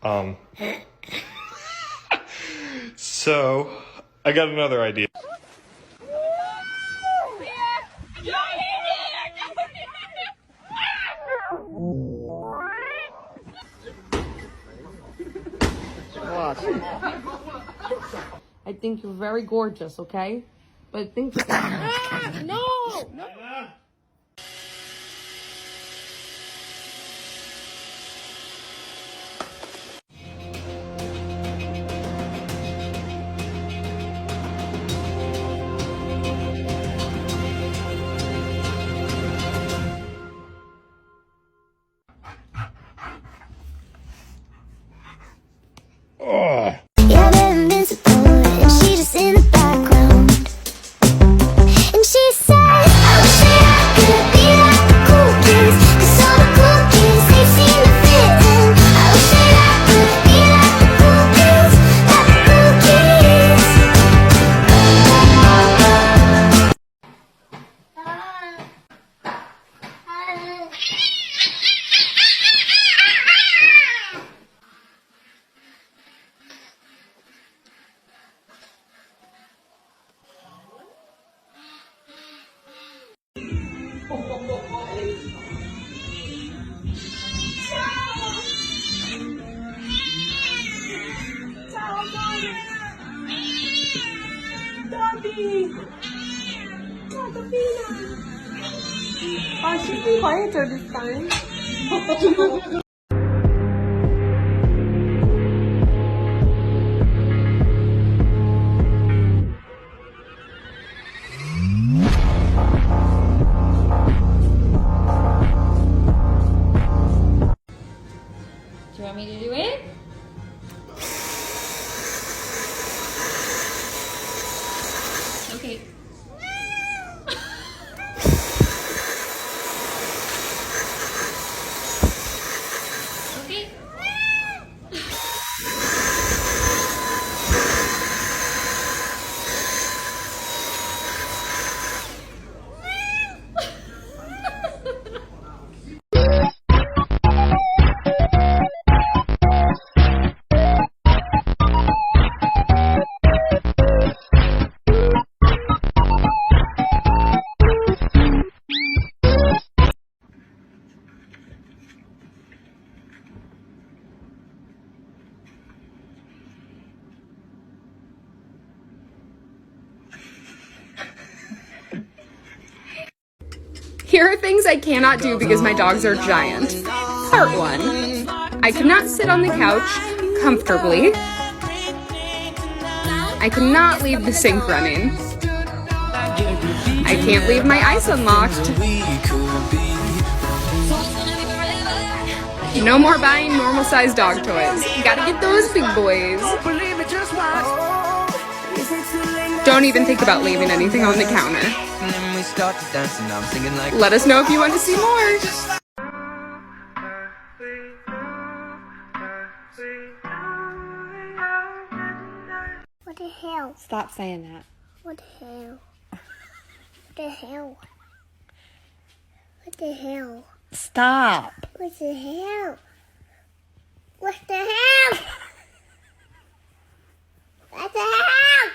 Um, so I got another idea. I think you're very gorgeous, okay? But I think no! Ugh. Yeah, they're invincible, and she just in the background. And she says, I wish that I could be like the cool kids, 'cause all the cool kids, they seem to fit in. I wish that I could be like the cool kids, like the cool kids. Oh, she's been quieter this time. Do you want me to do it? Okay. Okay. Here are things I cannot do because my dogs are giant. Part 1. I cannot sit on the couch comfortably. I cannot leave the sink running. I can't leave my ice unlocked. No more buying normal-sized dog toys. You gotta get those big boys. Don't even think about leaving anything on the counter. Let us know if you want to see more. What the hell? Stop saying that. What the hell? What the hell? What the hell? Stop. What the hell? What the hell? What the hell?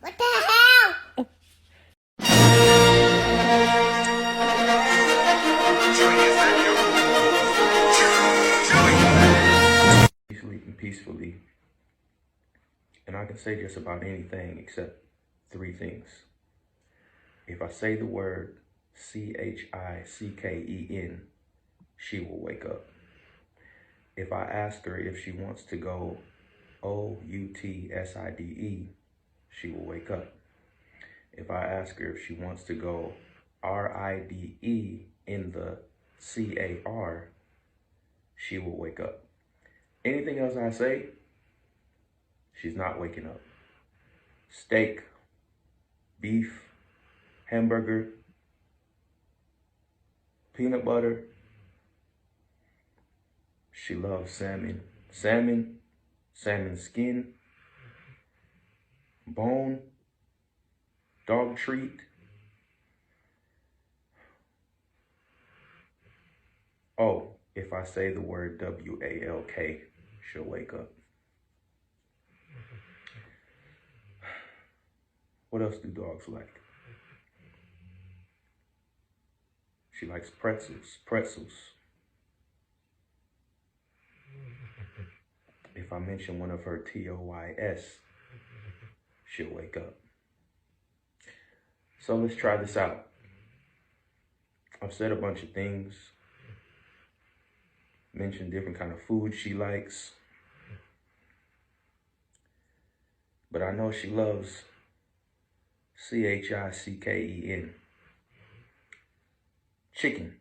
What the hell? Sleeping peacefully, and I can say just about anything except 3 things. If I say the word CHICKEN, she will wake up. If I ask her if she wants to go OUTSIDE, she will wake up. If I ask her if she wants to go RIDE in the CAR, she will wake up. Anything else I say, she's not waking up. Steak, beef, hamburger, peanut butter. She loves salmon. Salmon skin, bone, dog treat. Oh, If I say the word W-A-L-K, she'll wake up. What else do dogs like? She likes pretzels. If I mention one of her TOYS, she'll wake up. So let's try this out. I've said a bunch of things, mentioned different kind of food she likes, but I know she loves CHICKEN, chicken.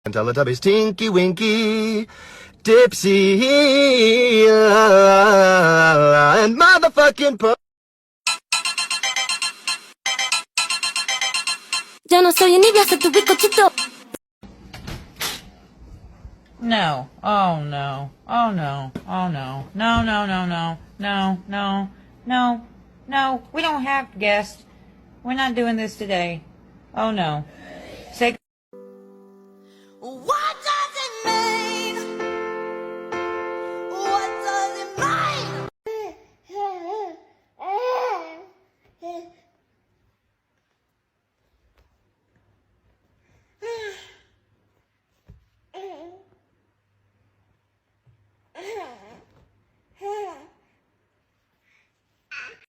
Teletubbies, Tinky Winky, Dipsy, and motherfucking Yo no soy envidia, soy tu bizcochito. No. Oh no. Oh no. Oh no. No, no, no, no. No, no, no, no. We don't have guests. We're not doing this today. Oh no. Say What does it mean? What does it mean?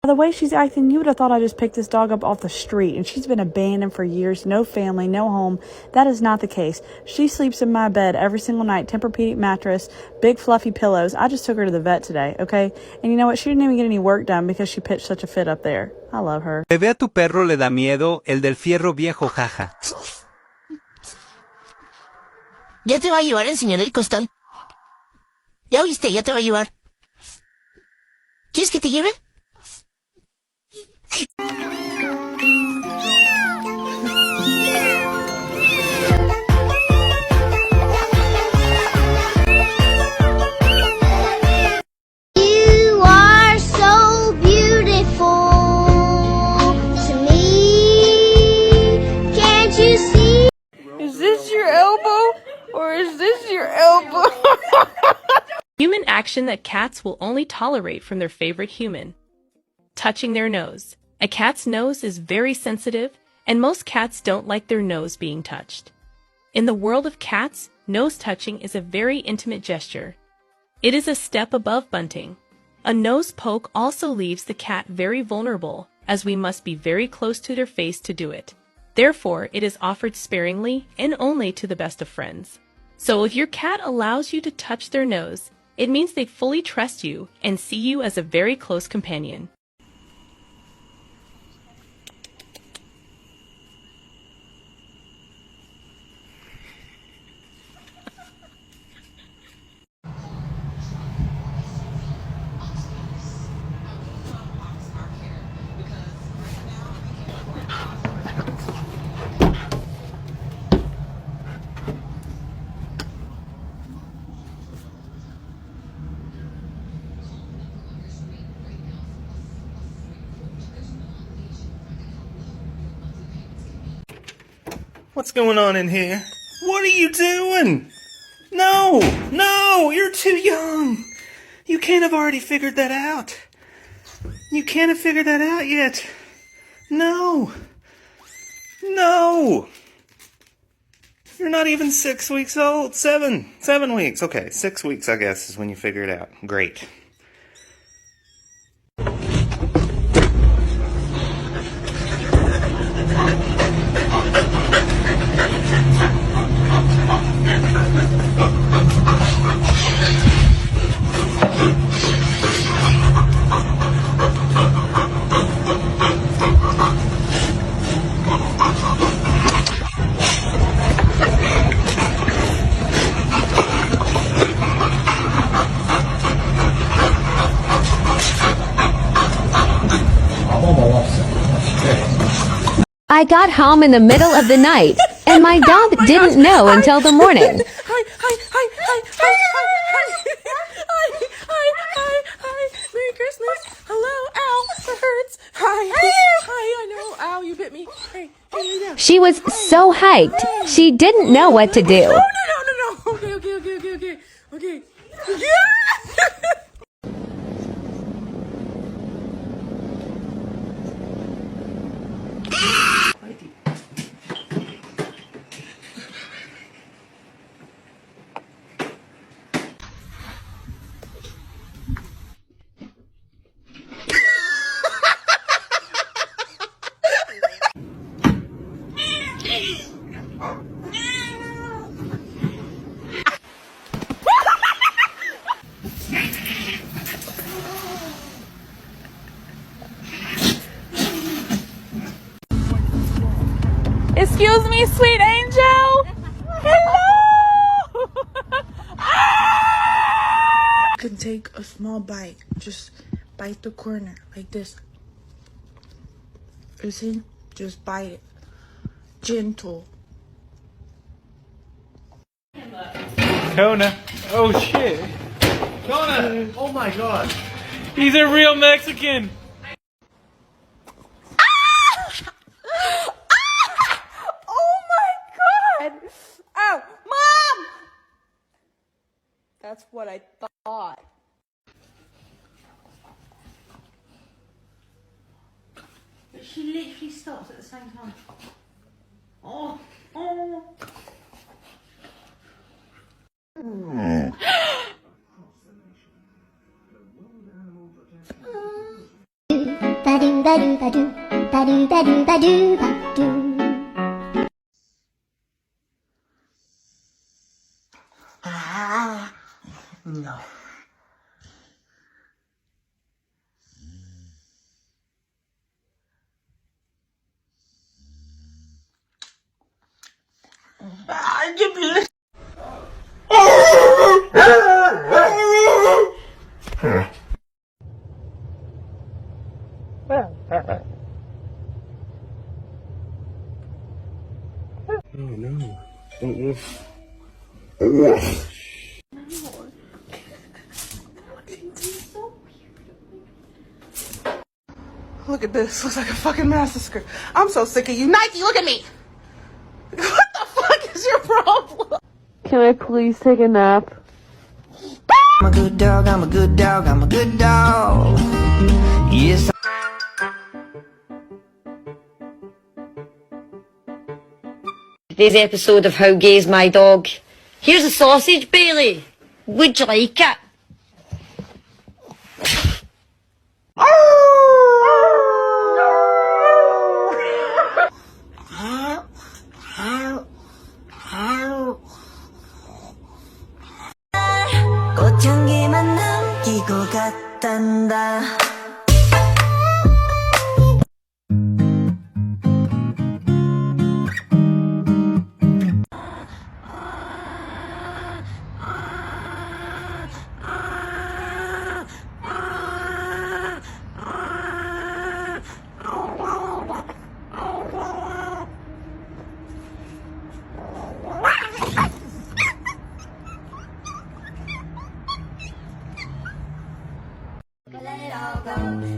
The way she's acting, you would have thought I just picked this dog up off the street, and she's been abandoned for years, no family, no home. That is not the case. She sleeps in my bed every single night, Tempur-Pedic mattress, big fluffy pillows. I just took her to the vet today, okay? And you know what? She didn't even get any work done because she pitched such a fit up there. I love her. Bebé, a tu perro le da miedo el del fierro viejo, jaja. Ya te va a llevar el señor del costal. Ya oíste, ya te va a llevar. ¿Quieres que te lleve? You are so beautiful to me. Can't you see? Is this your elbow? Or is this your elbow? Human action that cats will only tolerate from their favorite human. Touching their nose. A cat's nose is very sensitive, and most cats don't like their nose being touched. In the world of cats, nose touching is a very intimate gesture. It is a step above bunting. A nose poke also leaves the cat very vulnerable, as we must be very close to their face to do it. Therefore, it is offered sparingly and only to the best of friends. So if your cat allows you to touch their nose, it means they fully trust you and see you as a very close companion. What's going on in here? What are you doing? No, you're too young. You can't have already figured that out. You can't have figured that out yet. No. You're not even 6 weeks old. 7 weeks. Okay, 6 weeks, I guess, is when you figure it out. Great. I got home in the middle of the night, and my dog didn't know until the morning. Hi. Merry Christmas. Hello. Ow, that hurts. Hi, I know. Ow, you bit me. Hey, lay down. She was so hyped, she didn't know what to do. No. Okay. Yeah! Excuse me, sweet angel. Hello. You can take a small bite. Just bite the corner like this. You see? Just bite it. Gentle. Kona. Oh shit. Kona. Oh my god. He's a real Mexican. Oh, Mom! That's what I thought. She literally stops at the same time. Oh. No. Look at this. Looks like a fucking massacre. I'm so sick of you. Nike, look at me. What the fuck is your problem? Can I please take a nap? I'm a good dog, I'm a good dog, I'm a good dog. Yes. Today's episode of How Gay's My Dog. Here's a sausage, Bailey. Would you like it? 꽃향기만 남기고 갔단다.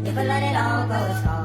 If I let it all go, it's all